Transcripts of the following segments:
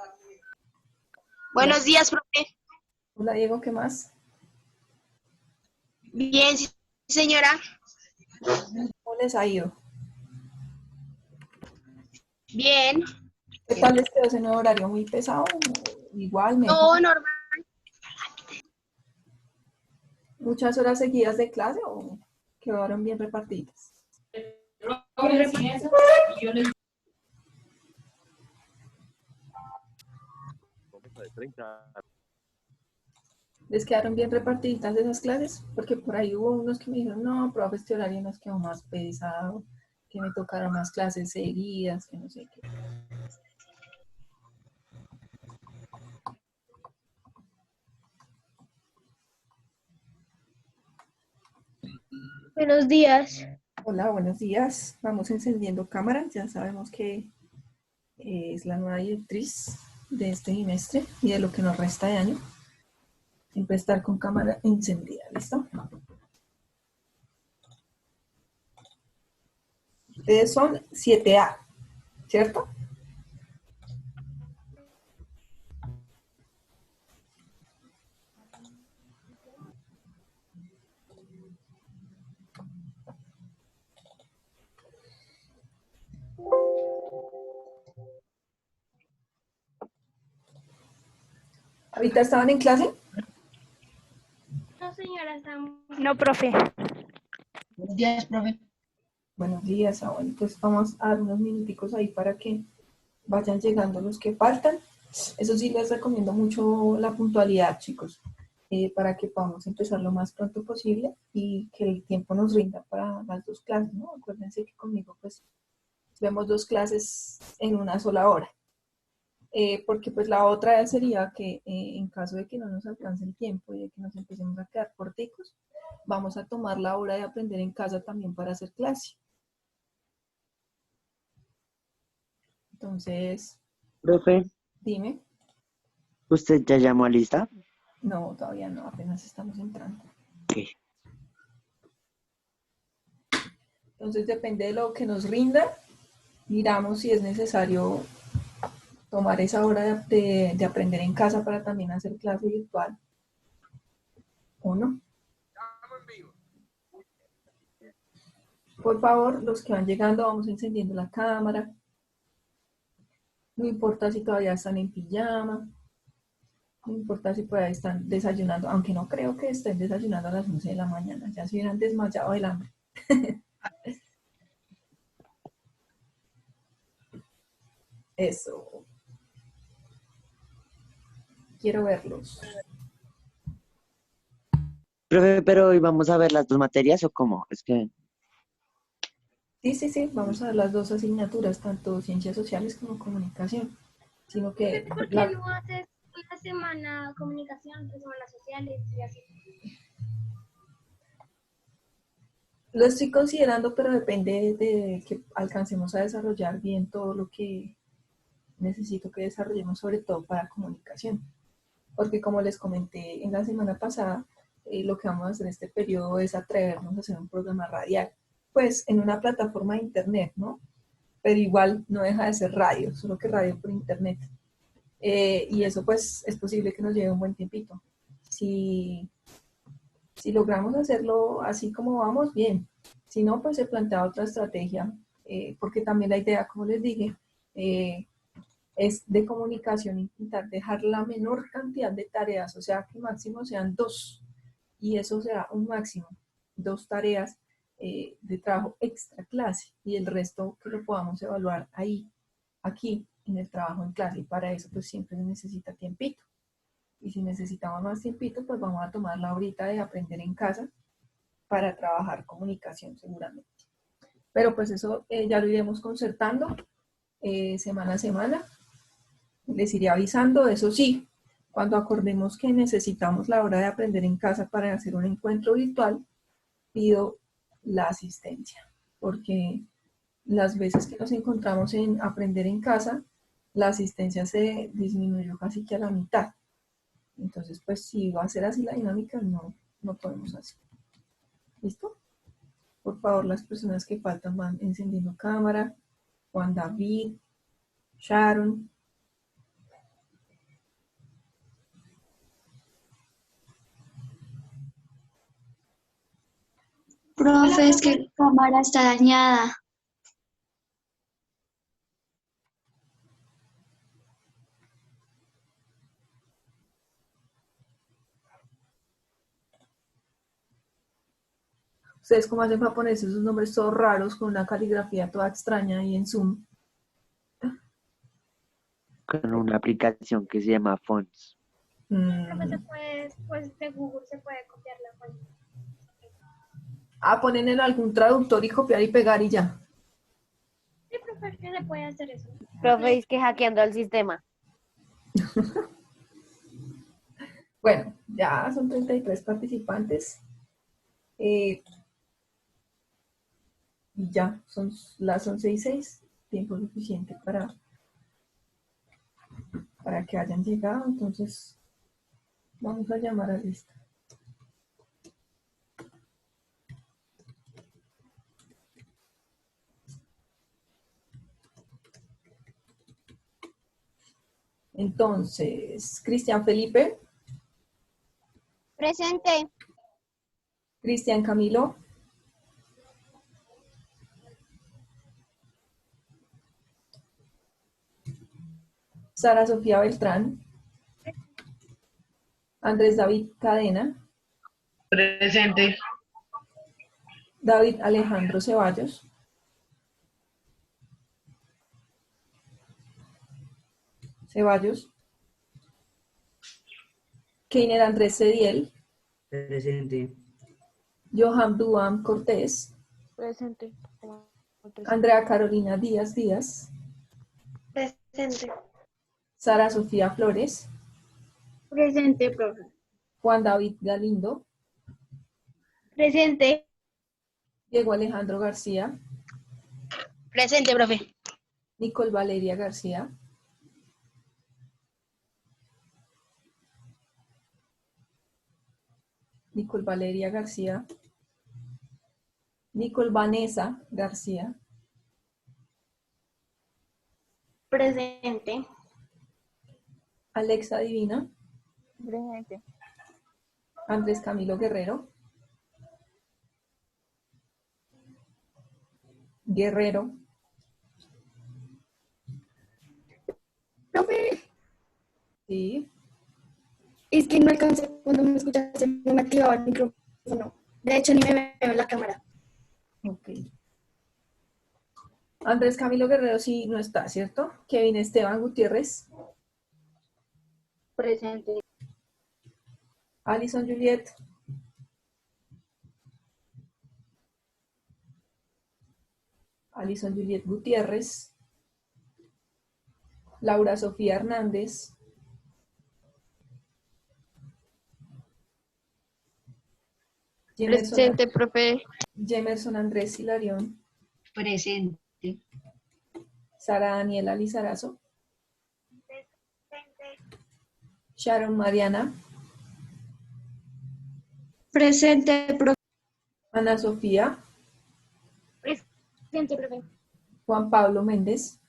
Hola, Buenos días, profe. hola Diego, ¿qué más? Bien, sí, señora. ¿Cómo les ha ido? Bien. ¿Qué tal les quedó ese nuevo horario? ¿Muy pesado? Igual, No, mejor. normal. ¿Muchas horas seguidas de clase o quedaron bien repartidas? ¿Les quedaron bien repartidas esas clases? Porque por ahí hubo unos que me dijeron, no, profe, este horario nos quedó más pesado, que me tocaron más clases seguidas, que no sé qué. Buenos días. Hola, buenos días. Vamos encendiendo cámaras. Ya sabemos que es la nueva directriz de este trimestre y de lo que nos resta de año. Siempre estar con cámara encendida, ¿listo? Ustedes son 7A, ¿cierto? ¿Ahorita estaban en clase? No, señora, no, profe. Buenos días, profe. Buenos días, bueno, pues vamos a dar unos minuticos ahí para que vayan llegando los que faltan. Eso sí, les recomiendo mucho la puntualidad, chicos, para que podamos empezar lo más pronto posible y que el tiempo nos rinda para las dos clases, ¿no? Acuérdense que conmigo, pues, vemos dos clases en una sola hora. Porque pues la otra sería que en caso de que no nos alcance el tiempo y de que nos empecemos a quedar corticos, vamos a tomar la hora de aprender en casa también para hacer clase. Entonces, Profe, dime. ¿usted ya llamó a lista? No, todavía no, apenas estamos entrando. ¿Qué? Entonces, depende de lo que nos rinda, miramos si es necesario tomar esa hora de aprender en casa para también hacer clase virtual o no. Por favor, los que van llegando, vamos encendiendo la cámara. No importa si todavía están en pijama, no importa si todavía están desayunando, aunque no creo que estén desayunando a las 11 de la mañana, ya se hubieran desmayado del hambre. Eso, quiero verlos. Profe, pero hoy vamos a ver las dos materias o cómo? Es que, Sí, sí, sí, vamos a ver las dos asignaturas, tanto ciencias sociales como comunicación, sino que ¿Por qué no haces una semana comunicación, otra semana sociales y así? lo estoy considerando, pero depende de que alcancemos a desarrollar bien todo lo que necesito que desarrollemos, sobre todo para comunicación. Porque como les comenté en la semana pasada, lo que vamos a hacer en este periodo es atrevernos a hacer un programa radial, pues en una plataforma de internet, ¿no? Pero igual no deja de ser radio, solo que radio por internet. Y eso pues es posible que nos lleve un buen tiempito. Si, si logramos hacerlo así como vamos, bien. Si no, pues se plantea otra estrategia, porque también la idea, como les dije, eh, es de comunicación, intentar dejar la menor cantidad de tareas, o sea, que máximo sean dos, y eso será un máximo, dos tareas de trabajo extra clase, y el resto que lo podamos evaluar ahí, aquí, en el trabajo en clase, y para eso pues siempre se necesita tiempito. Y si necesitamos más tiempito, pues vamos a tomar la horita de aprender en casa para trabajar comunicación seguramente. Pero pues eso ya lo iremos concertando semana a semana. Les iré avisando, eso sí, cuando acordemos que necesitamos la hora de aprender en casa para hacer un encuentro virtual, pido la asistencia, porque las veces que nos encontramos en aprender en casa, la asistencia se disminuyó casi que a la mitad. Entonces, pues si va a ser así la dinámica, no podemos hacer. ¿Listo? Por favor, las personas que faltan van encendiendo cámara. Juan David, Sharon, Profe, es que la cámara está dañada. ¿Ustedes cómo hacen para ponerse esos nombres todos raros con una caligrafía toda extraña ahí en Zoom? Con una aplicación que se llama Fonts. Profe, se puede, pues de Google se puede copiar la fuente. Ponen en algún traductor y copiar y pegar y ya. Sí, profe, que se puede hacer eso. Profe, es que hackeando el sistema. Bueno, ya son 33 participantes. Y ya, son las 11:06, tiempo suficiente para que hayan llegado. Entonces, vamos a llamar a lista. Entonces, Cristian Felipe, Presente. Cristian Camilo, Sara Sofía Beltrán, Andrés David Cadena, Presente. David Alejandro Ceballos, Keiner Andrés Cediel, Presente. Johan Duam Cortés, Presente. Andrea Carolina Díaz Díaz, Presente. Sara Sofía Flores, Presente, profe. Juan David Galindo, Presente. Diego Alejandro García, Presente, profe. Nicole Valeria García, Nicole Valeria García, Nicole Vanessa García, Presente. Alexa Divina, Presente. Andrés Camilo Guerrero, Profe, sí, es que no alcancé cuando me escuchaste, no me activaba el micrófono. De hecho, ni me veo en la cámara. ok. Andrés Camilo Guerrero sí no está, ¿cierto? Kevin Esteban Gutiérrez, Presente. Alison Juliet, Gutiérrez, Laura Sofía Hernández, Presente, profe. Jemerson Andrés Hilarión, Presente. Sara Daniela Lizarazo, Sharon Mariana, Presente, profe. Ana Sofía, Presente, profe. Juan Pablo Méndez,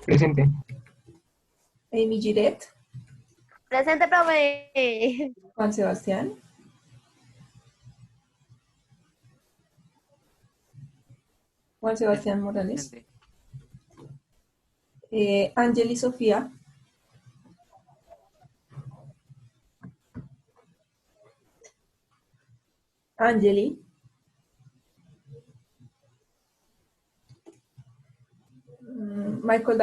Presente. Amy Giret, Presente, profe. Juan Sebastián, Morales, Presente. Angeli Sofía, Angeli, Michael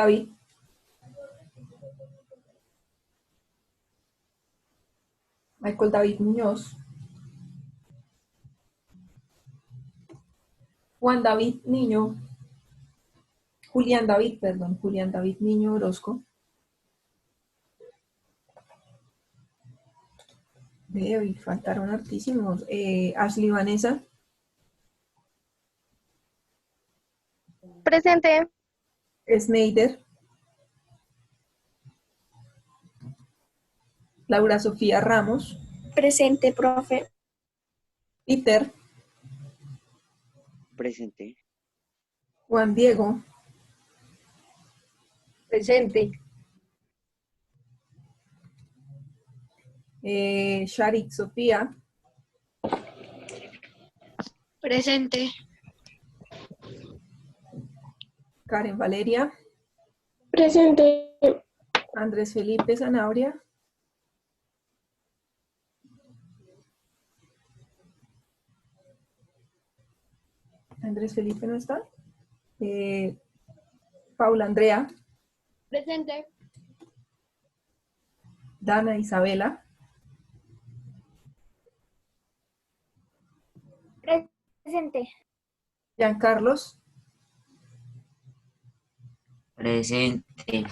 David, Muñoz, Julián David Niño Orozco. Veo, y faltaron hartísimos. Ashley Vanessa, Presente. Snyder, Laura Sofía Ramos, Presente, profe. Peter, Presente. Juan Diego, Presente. Sharit Sofía, Presente. Karen Valeria, Presente. Andrés Felipe Zanabria, Andrés Felipe no está, Paula Andrea, Presente. Dana Isabela, Presente. Giancarlos, Presente.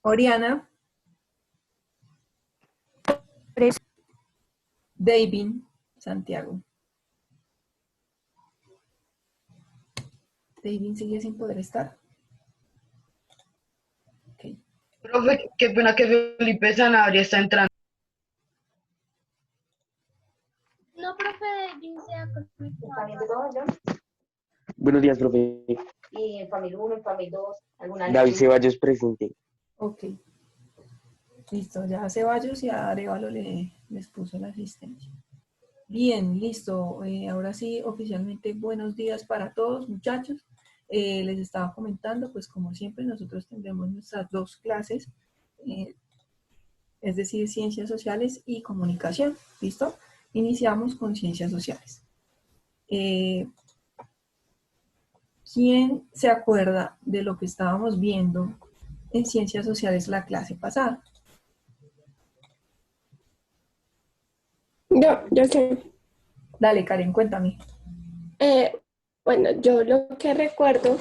Oriana, David, Santiago. David sigue sin poder estar. Ok. Profe, qué pena que Felipe Sanabria está entrando. No, profe, dice a conectar. Buenos días, profe. Y en familia 1, en familia 2, alguna David Ceballos presente. Ok. Listo, ya a Ceballos y a Arevalo les puso la asistencia. Bien, listo. Ahora sí, oficialmente buenos días para todos, muchachos. Les estaba comentando, pues como siempre, nosotros tendremos nuestras dos clases, es decir, ciencias sociales y comunicación. ¿Listo? Iniciamos con ciencias sociales. ¿Quién se acuerda de lo que estábamos viendo en ciencias sociales la clase pasada? Yo sé. Dale, Karen, cuéntame. Bueno, yo lo que recuerdo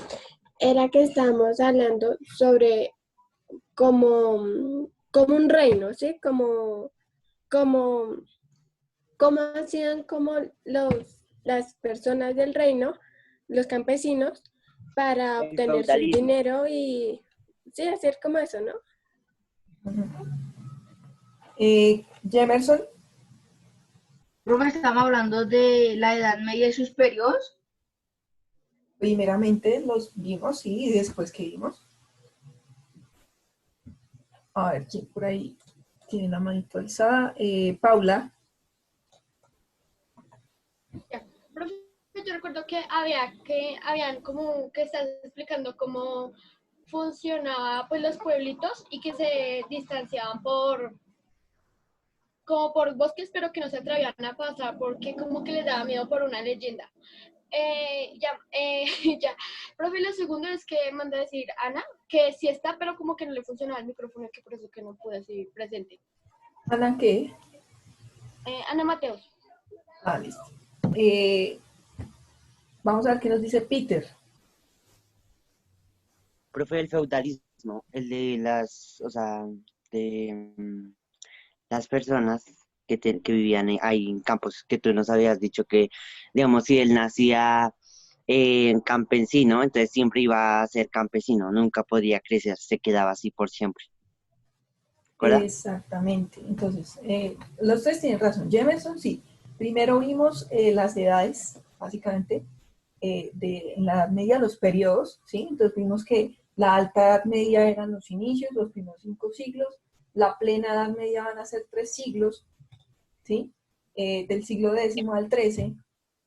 era que estábamos hablando sobre como un reino, ¿sí? Como hacían como las personas del reino, los campesinos, para El obtener su feudalismo. dinero y sí, hacer como eso, ¿no? Jemerson, Profe, estamos hablando de la Edad Media y sus periodos. primeramente los vimos, sí, y después que vimos. A ver, ¿quién por ahí tiene la manito alzada? Paula. Profe, yo recuerdo que habían como que estás explicando cómo funcionaba pues los pueblitos y que se distanciaban como por bosques, pero que no se atrevían a pasar porque como que les daba miedo por una leyenda. Ya. Profe, lo segundo es que manda a decir Ana, que sí está, pero como que no le funcionaba el micrófono, que por eso que no pude decir presente. ¿Ana qué? Ana Mateos. Ah, listo. Vamos a ver qué nos dice Peter. Profe del feudalismo, el de las, o sea, de las personas que vivían ahí en campos, que tú nos habías dicho que, digamos, si él nacía campesino, entonces siempre iba a ser campesino, nunca podía crecer, se quedaba así por siempre. ¿Verdad? Exactamente. Entonces, los tres tienen razón. Jemerson, sí. Primero vimos las edades, básicamente, en la Edad Media, los periodos, ¿sí? Entonces vimos que la Alta Edad Media eran los inicios, los primeros 5 siglos, la Plena Edad Media van a ser 3 siglos, ¿sí? Del siglo X al XIII,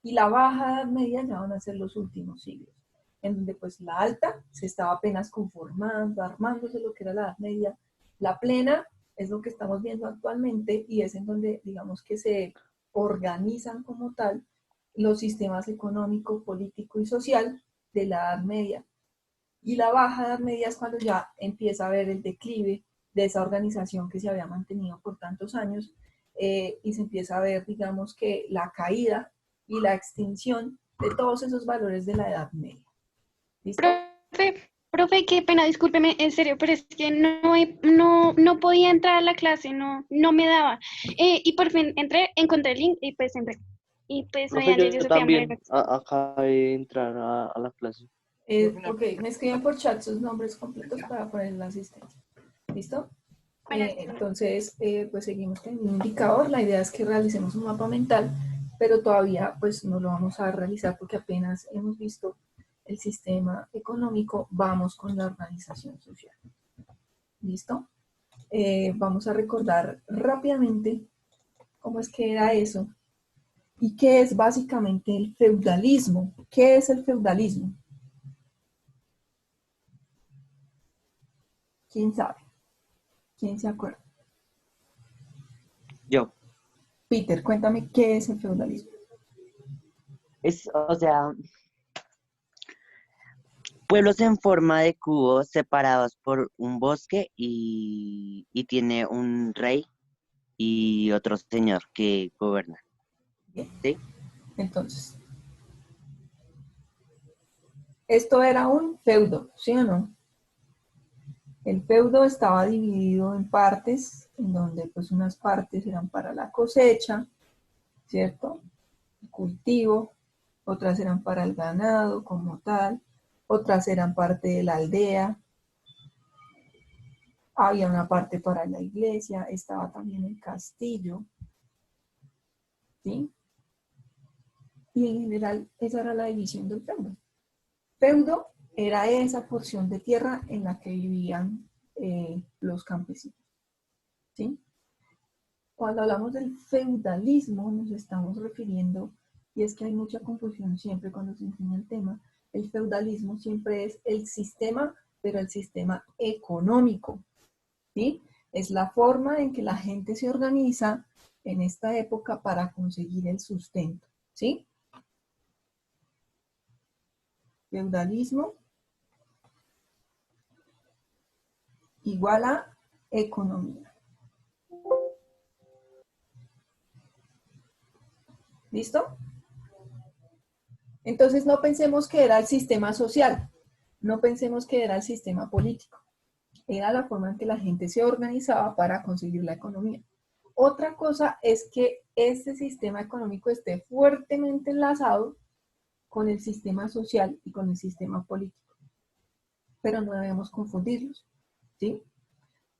y la Baja Edad Media ya van a ser los últimos siglos, en donde pues la Alta se estaba apenas conformando, armándose lo que era la Edad Media. La Plena es lo que estamos viendo actualmente y es en donde digamos que se organizan como tal los sistemas económico, político y social de la Edad Media. Y la Baja Edad Media es cuando ya empieza a haber el declive de esa organización que se había mantenido por tantos años y se empieza a ver, digamos, que la caída y la extinción de todos esos valores de la Edad Media. ¿Listo? Profe, qué pena, discúlpeme, en serio, pero es que no podía entrar a la clase, no me daba. Y por fin encontré el link y pues entré. Y pues me Profe, llamo yo Sofía también María. acabé de entrar a la clase. Ok, me escriben por chat sus nombres completos para poner la asistencia. ¿Listo? Entonces, pues seguimos con el indicador. La idea es que realicemos un mapa mental, pero todavía pues no lo vamos a realizar porque apenas hemos visto el sistema económico, vamos con la organización social. ¿Listo? Vamos a recordar rápidamente cómo es que era eso ¿Y qué es básicamente el feudalismo? ¿Qué es el feudalismo? ¿Quién sabe? ¿Quién se acuerda? Yo. Peter, cuéntame qué es el feudalismo. O sea, pueblos en forma de cubos separados por un bosque y tiene un rey y otro señor que gobierna. Bien. ¿Sí? Entonces, esto era un feudo, ¿sí o no? El feudo estaba dividido en partes, en donde pues unas partes eran para la cosecha, ¿cierto? El cultivo, otras eran para el ganado como tal, otras eran parte de la aldea, había una parte para la iglesia, estaba también el castillo, ¿sí? Y en general esa era la división del feudo. Feudo era esa porción de tierra en la que vivían los campesinos, ¿sí? Cuando hablamos del feudalismo nos estamos refiriendo, y es que hay mucha confusión siempre cuando se enseña el tema, el feudalismo siempre es el sistema, pero el sistema económico, ¿sí? Es la forma en que la gente se organiza en esta época para conseguir el sustento, ¿sí? Feudalismo igual a economía. ¿Listo? Entonces no pensemos que era el sistema social, no pensemos que era el sistema político. Era la forma en que la gente se organizaba para conseguir la economía. Otra cosa es que este sistema económico esté fuertemente enlazado con el sistema social y con el sistema político. Pero no debemos confundirlos, ¿sí?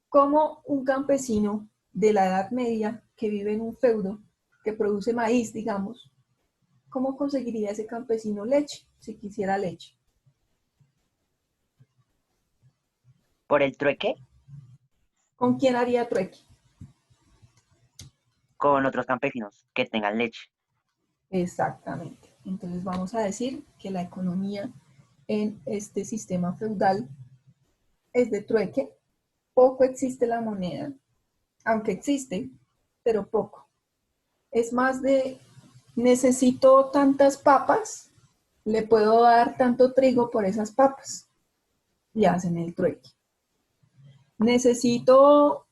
Como un campesino de la Edad Media que vive en un feudo, que produce maíz, digamos, ¿cómo conseguiría ese campesino leche, si quisiera leche? ¿Por el trueque? ¿Con quién haría trueque? Con otros campesinos que tengan leche. Exactamente. Entonces vamos a decir que la economía en este sistema feudal es de trueque. Poco existe la moneda, aunque existe, pero poco. Es más de necesito tantas papas, le puedo dar tanto trigo por esas papas. Y hacen el trueque. Necesito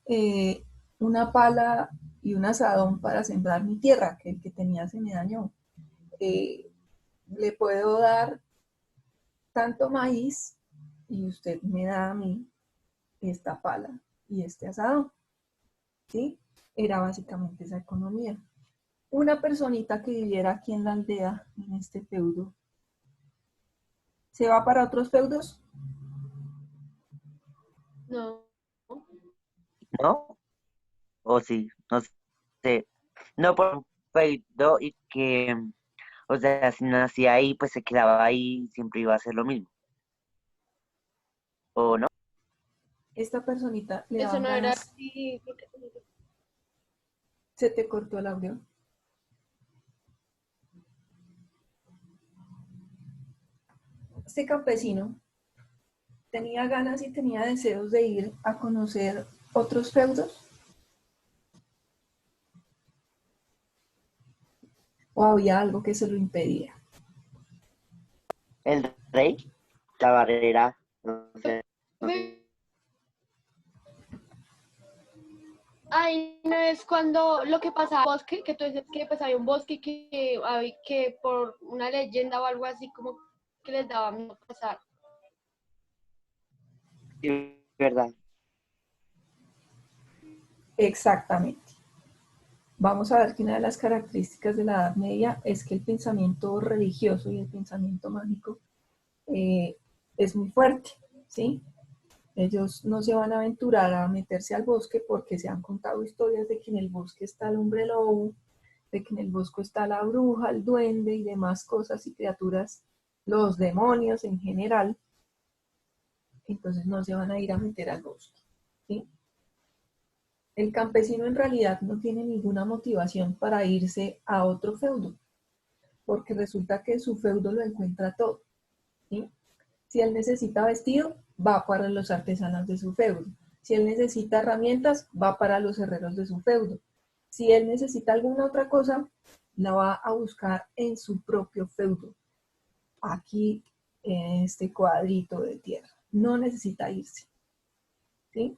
una pala y un asadón para sembrar mi tierra, que el que tenía se me dañó. Le puedo dar tanto maíz y usted me da a mí esta pala y este asadón, ¿sí? Era básicamente esa economía. Una personita que viviera aquí en la aldea, en este feudo, ¿se va para otros feudos? No. ¿No? O sí, no sé. No por un feudo y que, o sea, si nacía ahí, pues se quedaba ahí, siempre iba a hacer lo mismo. ¿O no? Esta personita le Eso daban no era ganas. así. Se te cortó el audio. Este campesino tenía ganas y tenía deseos de ir a conocer otros feudos. ¿O había algo que se lo impedía? El rey, la barrera, no sé. Ay, no es cuando lo que pasaba en el bosque, que tú dices que pues había un bosque que por una leyenda o algo así como que les daba miedo pasar. Sí, verdad. Exactamente. Vamos a ver que una de las características de la Edad Media es que el pensamiento religioso y el pensamiento mágico es muy fuerte, ¿sí? Ellos no se van a aventurar a meterse al bosque porque se han contado historias de que en el bosque está el hombre lobo, de que en el bosque está la bruja, el duende y demás cosas y criaturas, los demonios en general. Entonces no se van a ir a meter al bosque, ¿sí? El campesino en realidad no tiene ninguna motivación para irse a otro feudo, porque resulta que su feudo lo encuentra todo, ¿sí? Si él necesita vestido, va para los artesanos de su feudo. Si él necesita herramientas, va para los herreros de su feudo. Si él necesita alguna otra cosa, la va a buscar en su propio feudo, aquí en este cuadrito de tierra. No necesita irse, ¿sí?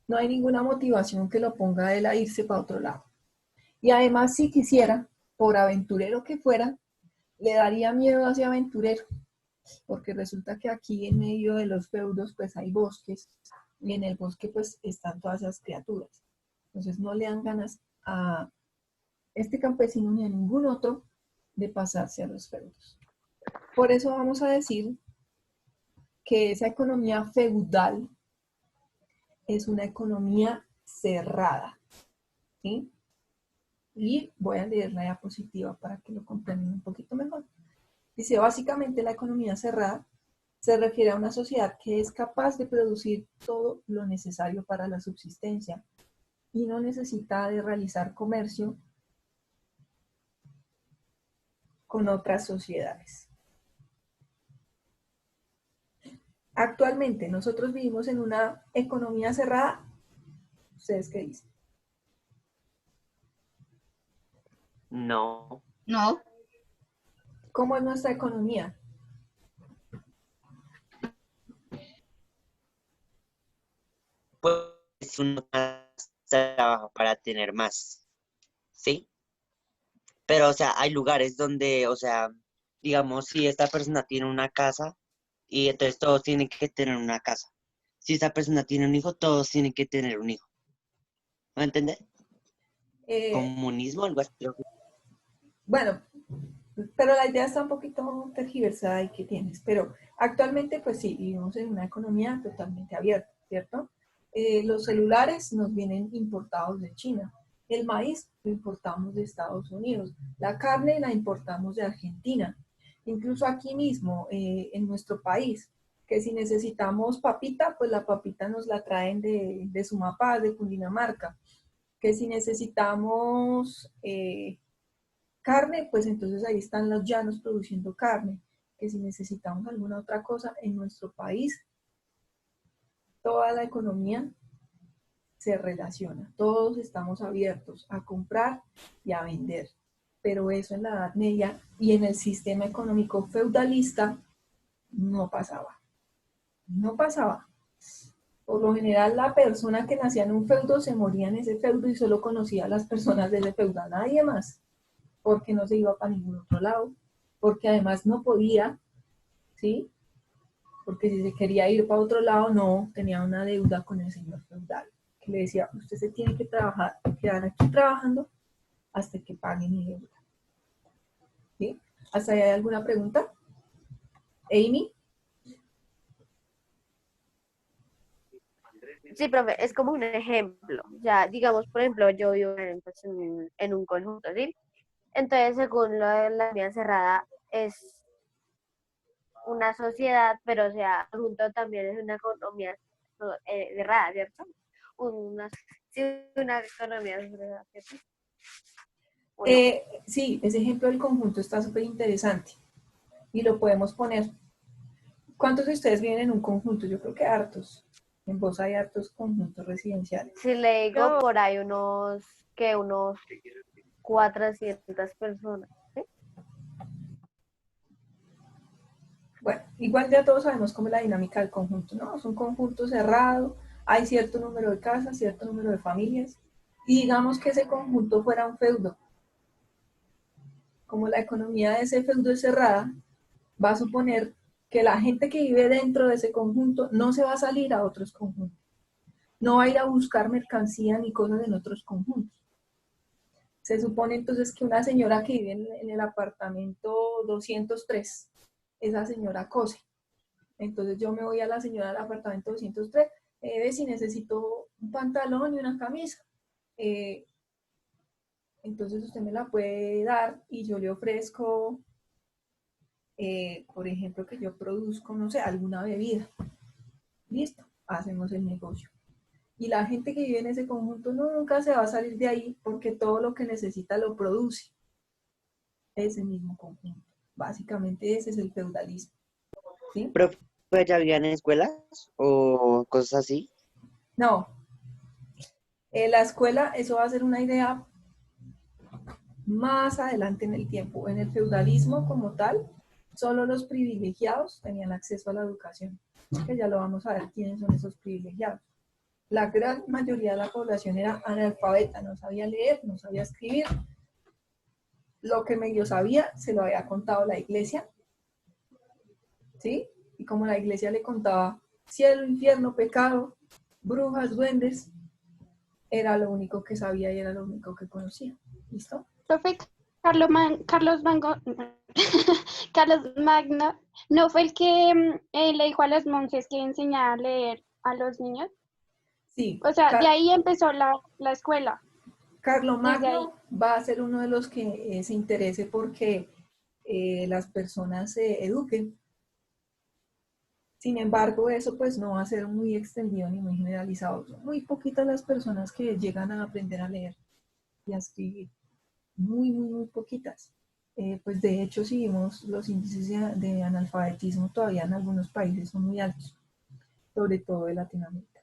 No hay ninguna motivación que lo ponga a él a irse para otro lado. Y además, si quisiera, por aventurero que fuera, le daría miedo a ese aventurero, porque resulta que aquí en medio de los feudos pues hay bosques, y en el bosque pues están todas esas criaturas. Entonces no le dan ganas a este campesino ni a ningún otro de pasarse a los feudos. Por eso vamos a decir que esa economía feudal es una economía cerrada, ¿sí? Y voy a leer la diapositiva para que lo comprendan un poquito mejor. Dice, básicamente la economía cerrada se refiere a una sociedad que es capaz de producir todo lo necesario para la subsistencia y no necesita de realizar comercio con otras sociedades. Actualmente nosotros vivimos en una economía cerrada. ¿Ustedes qué dicen? No. No. ¿Cómo es nuestra economía? Pues uno trabaja para tener más, ¿sí? Pero, o sea, hay lugares donde, o sea, digamos, si esta persona tiene una casa y entonces todos tienen que tener una casa. Si esta persona tiene un hijo, todos tienen que tener un hijo. ¿Me entiendes? Comunismo, algo así. Bueno, pero la idea está un poquito tergiversada y que tienes, pero actualmente pues sí, vivimos en una economía totalmente abierta, ¿cierto? Los celulares nos vienen importados de China, el maíz lo importamos de Estados Unidos, la carne la importamos de Argentina, incluso aquí mismo en nuestro país, que si necesitamos papita, pues la papita nos la traen de Sumapaz, de Cundinamarca, que si necesitamos carne, pues entonces ahí están los llanos produciendo carne, que si necesitamos alguna otra cosa en nuestro país, toda la economía se relaciona, todos estamos abiertos a comprar y a vender, pero eso en la Edad Media y en el sistema económico feudalista no pasaba, no pasaba. Por lo general la persona que nacía en un feudo se moría en ese feudo y solo conocía a las personas de ese feudo, a nadie más, porque no se iba para ningún otro lado, porque además no podía, ¿sí? Porque si se quería ir para otro lado, no, tenía una deuda con el señor feudal, que le decía, usted se tiene que quedar aquí trabajando hasta que pague mi deuda. ¿Sí? ¿Hasta ahí hay alguna pregunta? Amy. Sí, profe, es como un ejemplo. Ya, digamos, por ejemplo, yo vivo pues, en un conjunto, ¿sí? Entonces, según la economía cerrada, es una sociedad, pero o sea, el conjunto también es una economía cerrada, ¿cierto? Sí, una economía cerrada, ¿cierto? Sí, ese ejemplo del conjunto está súper interesante y lo podemos poner. ¿Cuántos de ustedes viven en un conjunto? Yo creo que hartos. En vos hay hartos conjuntos residenciales. Si le digo por ahí unos 400 personas. ¿Sí? Bueno, igual ya todos sabemos cómo es la dinámica del conjunto, ¿no? Es un conjunto cerrado, hay cierto número de casas, cierto número de familias, y digamos que ese conjunto fuera un feudo. Como la economía de ese feudo es cerrada, va a suponer que la gente que vive dentro de ese conjunto no se va a salir a otros conjuntos. No va a ir a buscar mercancía ni cosas en otros conjuntos. Se supone entonces que una señora que vive en el apartamento 203, esa señora cose. Entonces yo me voy a la señora del apartamento 203, ve si necesito un pantalón y una camisa. Entonces usted me la puede dar y yo le ofrezco, por ejemplo, que yo produzco, no sé, alguna bebida. Listo, hacemos el negocio. Y la gente que vive en ese conjunto nunca se va a salir de ahí porque todo lo que necesita lo produce. ese mismo conjunto. Básicamente ese es el feudalismo. ¿Sí? ¿Profe, ya habían escuelas o cosas así? No, la escuela, eso va a ser una idea más adelante en el tiempo. En el feudalismo como tal, solo los privilegiados tenían acceso a la educación, que ya lo vamos a ver quiénes son esos privilegiados. La gran mayoría de la población era analfabeta, no sabía leer, no sabía escribir. Lo que medio sabía se lo había contado la iglesia, ¿sí? Y como la iglesia le contaba cielo, infierno, pecado, brujas, duendes, era lo único que sabía y era lo único que conocía. ¿Listo? Profe, Carlos Mango, Carlos Magno, ¿no fue el que le dijo a los monjes que enseñaba a leer a los niños? Sí. O sea, de ahí empezó la escuela. Carlomagno va a ser uno de los que se interese porque las personas se eduquen. Sin embargo, eso pues no va a ser muy extendido ni muy generalizado. Son muy poquitas las personas que llegan a aprender a leer y a escribir. Muy, muy, muy poquitas. Pues de hecho, si vimos los índices de analfabetismo todavía en algunos países son muy altos, sobre todo de Latinoamérica.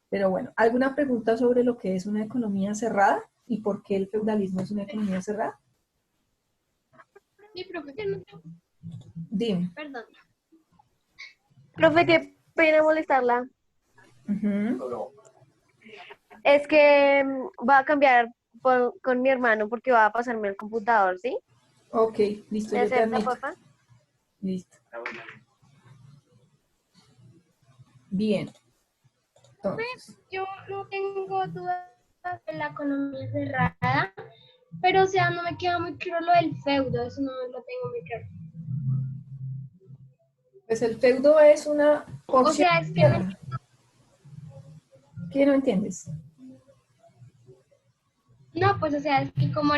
Pero bueno, ¿alguna pregunta sobre lo que es una economía cerrada y por qué el feudalismo es una economía cerrada? Sí, profe, que no. Dime. Perdón. Profe, qué pena molestarla. Ujú. Es que va a cambiar con mi hermano porque va a pasarme el computador, ¿sí? Ok, listo, ¿Me yo te acepta, admito. papá? Listo. Bien. Entonces, Yo no tengo dudas de la economía cerrada, pero o sea, no me queda muy claro lo del feudo, eso no lo tengo muy claro. pues el feudo es una O porción sea, de es que no, tierra. ¿Qué no entiendes? no, pues o sea, es que como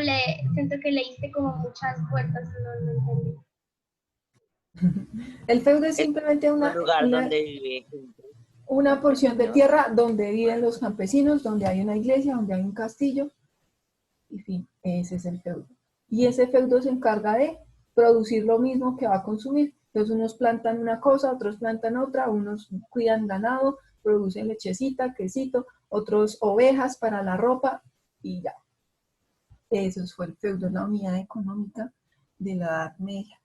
siento que le hice como muchas vueltas, no entendí. El feudo es Es simplemente un lugar donde vive gente, una porción de campesinos. tierra donde viven los campesinos, donde hay una iglesia, donde hay un castillo, en fin, ese es el feudo. Y ese feudo se encarga de producir lo mismo que va a consumir. Entonces unos plantan una cosa, otros plantan otra, unos cuidan ganado, producen lechecita, quesito, otros ovejas para la ropa y ya. Eso fue el feudo, la unidad económica de la Edad Media.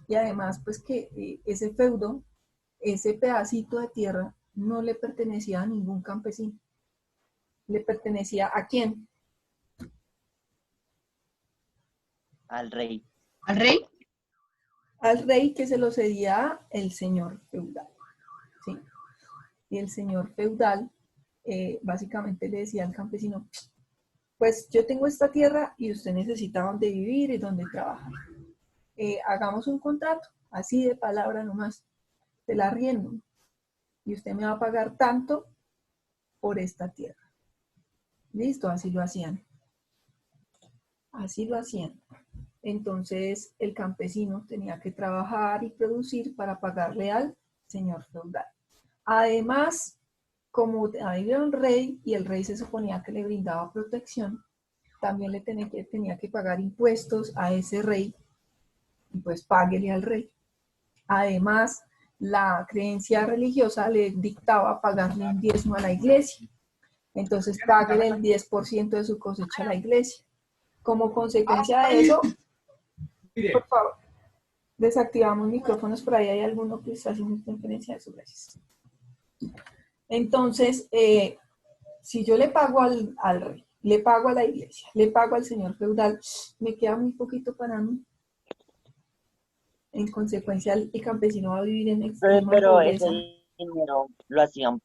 Y además, pues que ese feudo, ese pedacito de tierra, no le pertenecía a ningún campesino. ¿Le pertenecía a quién? Al rey. ¿Al rey? Al rey, que se lo cedía el señor feudal. ¿Sí? Y el señor feudal básicamente le decía al campesino, pues yo tengo esta tierra y usted necesita dónde vivir y dónde trabajar. Hagamos un contrato, así de palabra nomás, te la arriendo y usted me va a pagar tanto por esta tierra. Listo, así lo hacían. Así lo hacían. Entonces el campesino tenía que trabajar y producir para pagarle al señor feudal. Además, como había un rey y el rey se suponía que le brindaba protección, también le tenía que pagar impuestos a ese rey y pues páguele al rey. Además, la creencia religiosa le dictaba pagarle un diezmo a la iglesia. Entonces, páguele el 10% de su cosecha a la iglesia. Como consecuencia de eso, por favor, desactivamos micrófonos, por ahí hay alguno que está haciendo interferencia de sus gracias. Entonces, si yo le pago al rey, le pago a la iglesia, le pago al señor feudal, me queda muy poquito para mí. En consecuencia, el campesino va a vivir en extrema Pero ese pobreza. dinero lo hacían,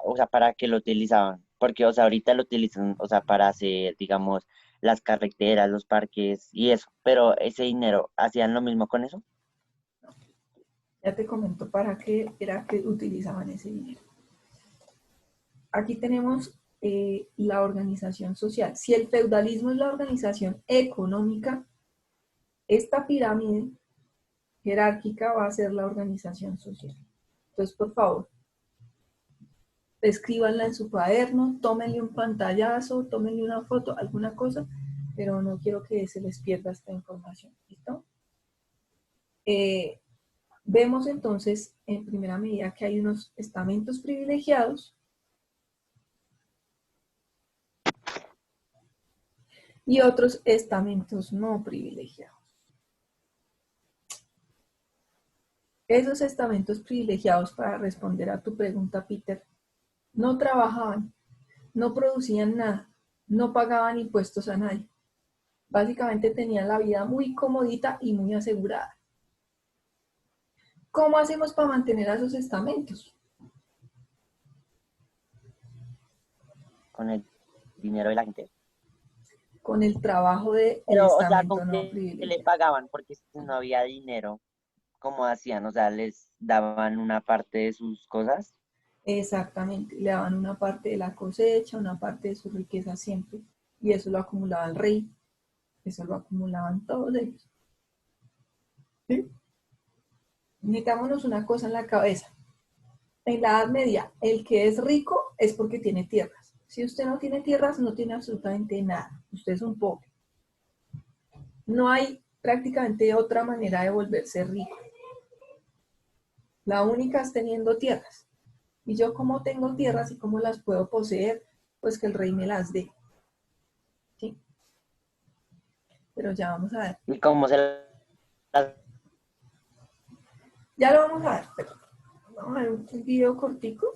o sea, ¿para qué lo utilizaban? Porque, o sea, ahorita lo utilizan, o sea, para hacer, digamos, las carreteras, los parques y eso. Pero ese dinero, ¿hacían lo mismo con eso? Ya te comento para qué era que utilizaban ese dinero. Aquí tenemos la organización social. Si el feudalismo es la organización económica, esta pirámide jerárquica va a ser la organización social. Entonces, por favor, escríbanla en su cuaderno, tómenle un pantallazo, tómenle una foto, alguna cosa, pero no quiero que se les pierda esta información. ¿Listo? Vemos entonces en primera medida que hay unos estamentos privilegiados y otros estamentos no privilegiados. Esos estamentos privilegiados, para responder a tu pregunta, Peter, no trabajaban, no producían nada, no pagaban impuestos a nadie. Básicamente tenían la vida muy comodita y muy asegurada. ¿Cómo hacemos para mantener a esos estamentos? Con el dinero de la gente. Con el trabajo del Pero, o sea, estamento ¿con no qué le privilegiado. pagaban? Porque si no había dinero, ¿cómo hacían? O sea, ¿les daban una parte de sus cosas? Exactamente, le daban una parte de la cosecha, una parte de su riqueza siempre, y eso lo acumulaba el rey, eso lo acumulaban todos ellos. ¿Sí? Metámonos una cosa en la cabeza. En la Edad Media, el que es rico es porque tiene tierras. Si usted no tiene tierras, no tiene absolutamente nada. Usted es un pobre. No hay prácticamente otra manera de volverse rico. La única es teniendo tierras. Y yo, como tengo tierras y cómo las puedo poseer, pues que el rey me las dé. ¿Sí? Pero ya vamos a ver. ¿Y cómo se las... Ya lo vamos a ver, pero vamos a ver un video cortico.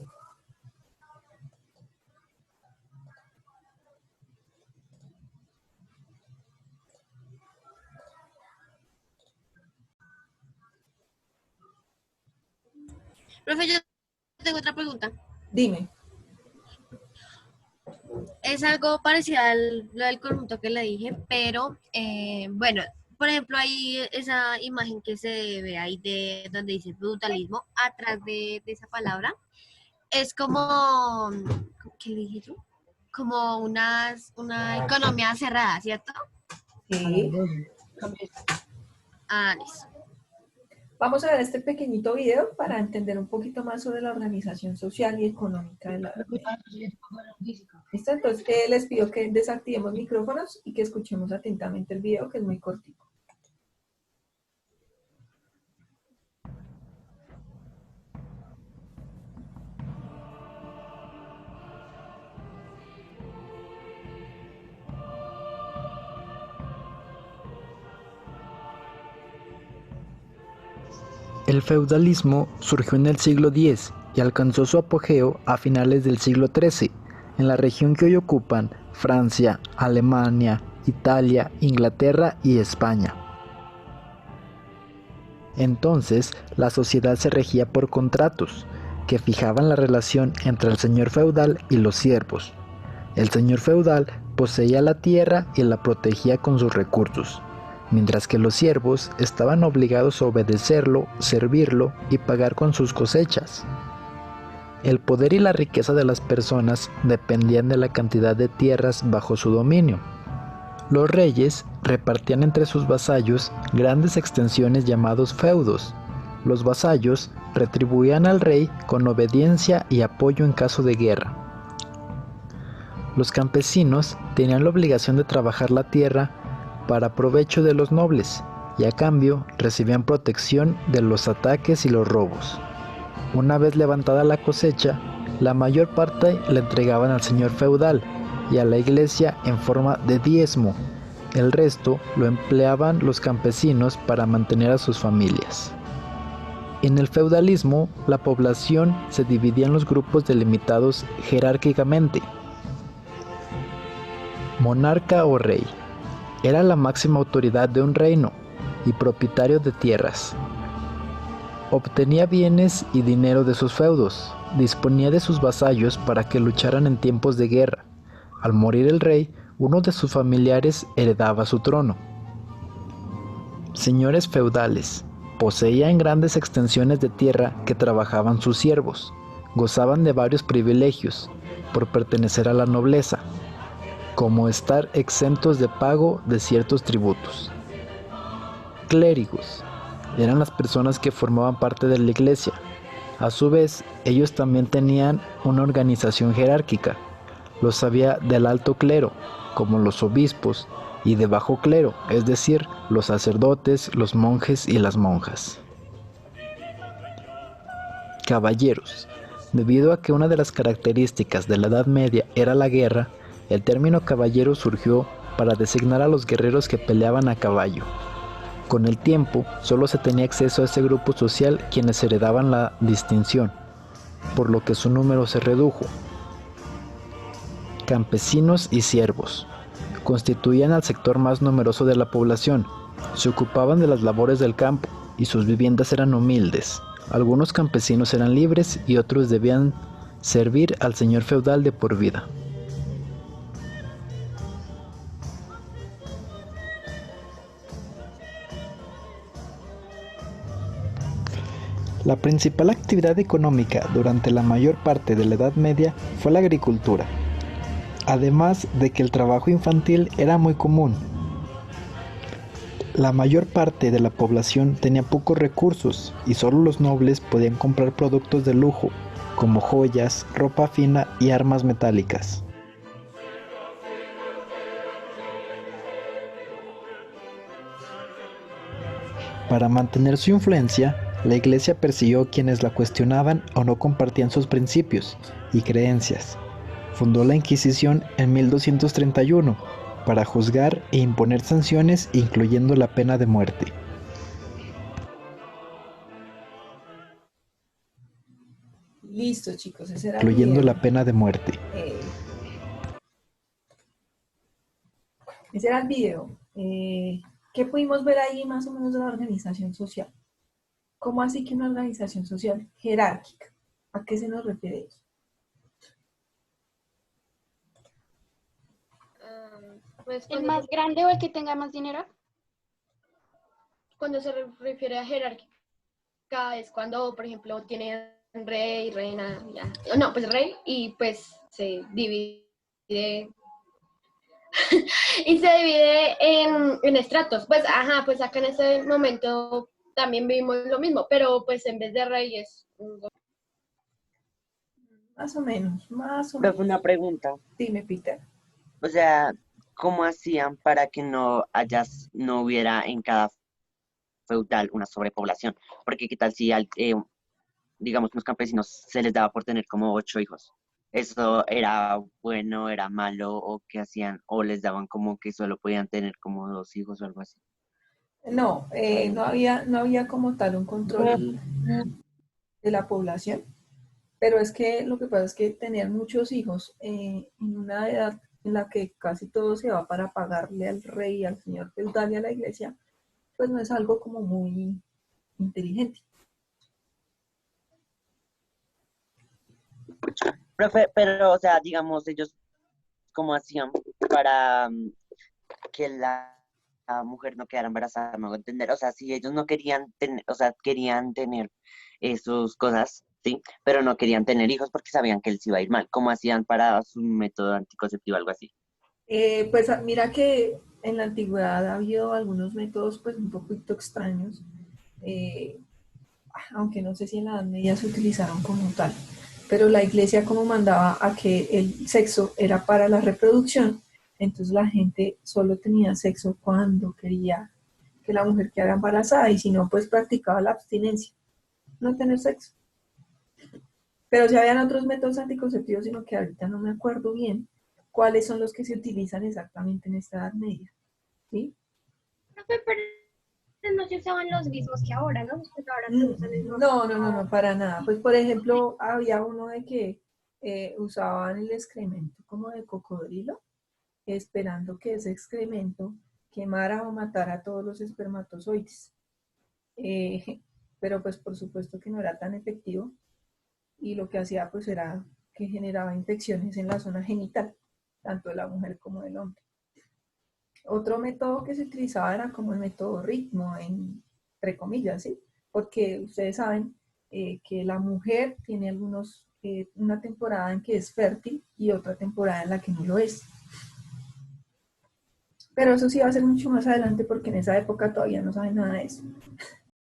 Profe, yo tengo otra pregunta. Dime. Es algo parecido a lo del conjunto que le dije, pero bueno, por ejemplo, hay esa imagen que se ve ahí de donde dice feudalismo, atrás de esa palabra, es como, ¿qué le dije yo? Como una economía cerrada, ¿cierto? Sí. Ah, listo. Vamos a ver este pequeñito video para entender un poquito más sobre la organización social y económica de la Edad Media. ¿Listo? Entonces les pido que desactivemos micrófonos y que escuchemos atentamente el video, que es muy cortito. El feudalismo surgió en el siglo X y alcanzó su apogeo a finales del siglo XIII, en la región que hoy ocupan Francia, Alemania, Italia, Inglaterra y España. Entonces, la sociedad se regía por contratos, que fijaban la relación entre el señor feudal y los siervos. El señor feudal poseía la tierra y la protegía con sus recursos, mientras que los siervos estaban obligados a obedecerlo, servirlo y pagar con sus cosechas. El poder y la riqueza de las personas dependían de la cantidad de tierras bajo su dominio. Los reyes repartían entre sus vasallos grandes extensiones llamados feudos. Los vasallos retribuían al rey con obediencia y apoyo en caso de guerra. Los campesinos tenían la obligación de trabajar la tierra para provecho de los nobles, y a cambio recibían protección de los ataques y los robos. Una vez levantada la cosecha, la mayor parte la entregaban al señor feudal y a la iglesia en forma de diezmo. El resto lo empleaban los campesinos para mantener a sus familias. En el feudalismo, la población se dividía en los grupos delimitados jerárquicamente. Monarca o rey. Era la máxima autoridad de un reino y propietario de tierras. Obtenía bienes y dinero de sus feudos, disponía de sus vasallos para que lucharan en tiempos de guerra. Al morir el rey, uno de sus familiares heredaba su trono. Señores feudales. Poseían grandes extensiones de tierra que trabajaban sus siervos. Gozaban de varios privilegios por pertenecer a la nobleza, como estar exentos de pago de ciertos tributos. Clérigos. Eran las personas que formaban parte de la iglesia. A su vez, ellos también tenían una organización jerárquica. Los había del alto clero, como los obispos, y de bajo clero, es decir, los sacerdotes, los monjes y las monjas. Caballeros. Debido a que una de las características de la Edad Media era la guerra, el término caballero surgió para designar a los guerreros que peleaban a caballo. Con el tiempo, solo se tenía acceso a ese grupo social quienes heredaban la distinción, por lo que su número se redujo. Campesinos y siervos. Constituían al sector más numeroso de la población, se ocupaban de las labores del campo y sus viviendas eran humildes. Algunos campesinos eran libres y otros debían servir al señor feudal de por vida. La principal actividad económica durante la mayor parte de la Edad Media fue la agricultura, además de que el trabajo infantil era muy común. La mayor parte de la población tenía pocos recursos y solo los nobles podían comprar productos de lujo, como joyas, ropa fina y armas metálicas. Para mantener su influencia, la Iglesia persiguió quienes la cuestionaban o no compartían sus principios y creencias. Fundó la Inquisición en 1231 para juzgar e imponer sanciones, incluyendo la pena de muerte. Listo, chicos, ese era Incluyendo el la video. pena de muerte. Ese era el video. ¿Qué pudimos ver ahí más o menos de la organización social? ¿Cómo así que una organización social jerárquica? ¿A qué se nos refiere eso? Pues ¿El más grande o el que tenga más dinero? cuando se refiere a jerárquica es cuando, por ejemplo, tiene rey, reina, ya. No, pues rey y pues se divide y se divide en estratos. Pues, ajá, pues acá en ese momento también vivimos lo mismo, pero pues en vez de rey es un Más o menos, más o Profe, menos. una pregunta. Dime, Peter. O sea, ¿cómo hacían para que no hubiera en cada feudal una sobrepoblación? Porque qué tal si digamos, los campesinos se les daba por tener como 8 hijos. ¿Eso era bueno, era malo, o qué hacían? ¿O les daban como que solo podían tener como 2 hijos o algo así? No, no había como tal un control de la población, pero es que lo que pasa es que tener muchos hijos en una edad en la que casi todo se va para pagarle al rey, al señor feudal y a la iglesia, pues no es algo como muy inteligente. Profe, pero, o sea, digamos, ellos, ¿cómo hacían para que la mujer no quedara embarazada? Me hago entender. O sea, si ellos no querían tener, o sea, querían tener sus cosas, sí, pero no querían tener hijos porque sabían que les iba a ir mal. ¿Cómo hacían para su método anticonceptivo, algo así? Pues mira que en la antigüedad ha habido algunos métodos pues un poquito extraños, eh, aunque no sé si en la Edad Media se utilizaron como tal, pero la iglesia como mandaba a que el sexo era para la reproducción, entonces la gente solo tenía sexo cuando quería que la mujer quedara embarazada y si no pues practicaba la abstinencia, no tener sexo. Pero si habían otros métodos anticonceptivos, sino que ahorita no me acuerdo bien cuáles son los que se utilizan exactamente en esta Edad Media, ¿sí? Profe, pero no se usaban los mismos que ahora, ¿no? Porque ahora se usan el No, para nada. Pues por ejemplo, había uno de que usaban el excremento como de cocodrilo, esperando que ese excremento quemara o matara todos los espermatozoides. Pero pues por supuesto que no era tan efectivo y lo que hacía pues era que generaba infecciones en la zona genital, tanto de la mujer como del hombre. Otro método que se utilizaba era como el método ritmo, entre comillas, ¿sí? Porque ustedes saben que la mujer tiene una temporada en que es fértil y otra temporada en la que no lo es. Pero eso sí va a ser mucho más adelante porque en esa época todavía no saben nada de eso.